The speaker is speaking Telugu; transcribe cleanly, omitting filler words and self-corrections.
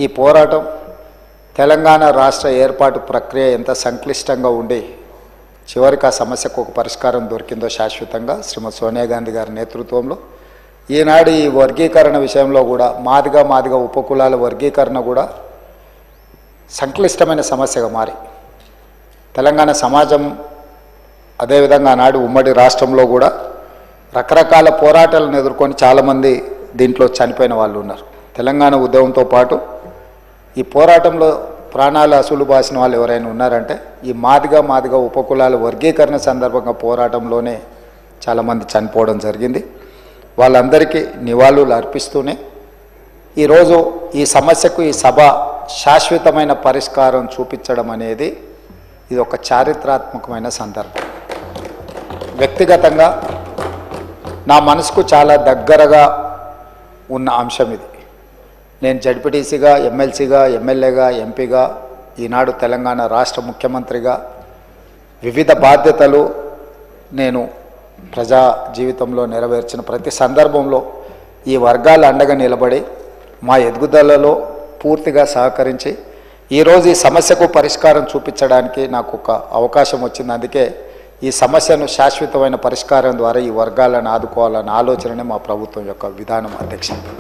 ఈ పోరాటం తెలంగాణ రాష్ట్ర ఏర్పాటు ప్రక్రియ ఎంత సంక్లిష్టంగా ఉండి చివరికి ఆ సమస్యకు ఒక పరిష్కారం దొరికిందో శాశ్వతంగా శ్రీమతి సోనియా గాంధీ గారి నేతృత్వంలో ఈనాడు ఈ వర్గీకరణ విషయంలో కూడా మాదిగా ఉపకులాల వర్గీకరణ కూడా సంక్లిష్టమైన సమస్యగా మారి తెలంగాణ సమాజం అదేవిధంగా ఆనాడు ఉమ్మడి రాష్ట్రంలో కూడా రకరకాల పోరాటాలను ఎదుర్కొని చాలామంది దీంట్లో చనిపోయిన వాళ్ళు ఉన్నారు. తెలంగాణ ఉద్యమంతో పాటు ఈ పోరాటంలో ప్రాణాలు అసలు బాసిన వాళ్ళు ఎవరైనా ఉన్నారంటే ఈ మాదిగా ఉపకులాల వర్గీకరణ సందర్భంగా పోరాటంలోనే చాలామంది చనిపోవడం జరిగింది. వాళ్ళందరికీ నివాళులు అర్పిస్తూనే ఈరోజు ఈ సమస్యకు ఈ సభ శాశ్వతమైన పరిష్కారం చూపించడం అనేది ఇది ఒక చారిత్రాత్మకమైన సందర్భం. వ్యక్తిగతంగా నా మనసుకు చాలా దగ్గరగా ఉన్న అంశం ఇది. నేను జడ్పీటీసీగా, ఎమ్మెల్సీగా, ఎమ్మెల్యేగా, ఎంపీగా, ఈనాడు తెలంగాణ రాష్ట్ర ముఖ్యమంత్రిగా వివిధ బాధ్యతలు నేను ప్రజా జీవితంలో నెరవేర్చిన ప్రతి సందర్భంలో ఈ వర్గాల అండగా నిలబడి మా ఎదుగుదలలో పూర్తిగా సహకరించి ఈరోజు ఈ సమస్యకు పరిష్కారం చూపించడానికి నాకు ఒక అవకాశం వచ్చింది. అందుకే ఈ సమస్యను శాశ్వతమైన పరిష్కారం ద్వారా ఈ వర్గాలను ఆదుకోవాలన్న ఆలోచననే మా ప్రభుత్వం యొక్క విధానం అధ్యక్ష.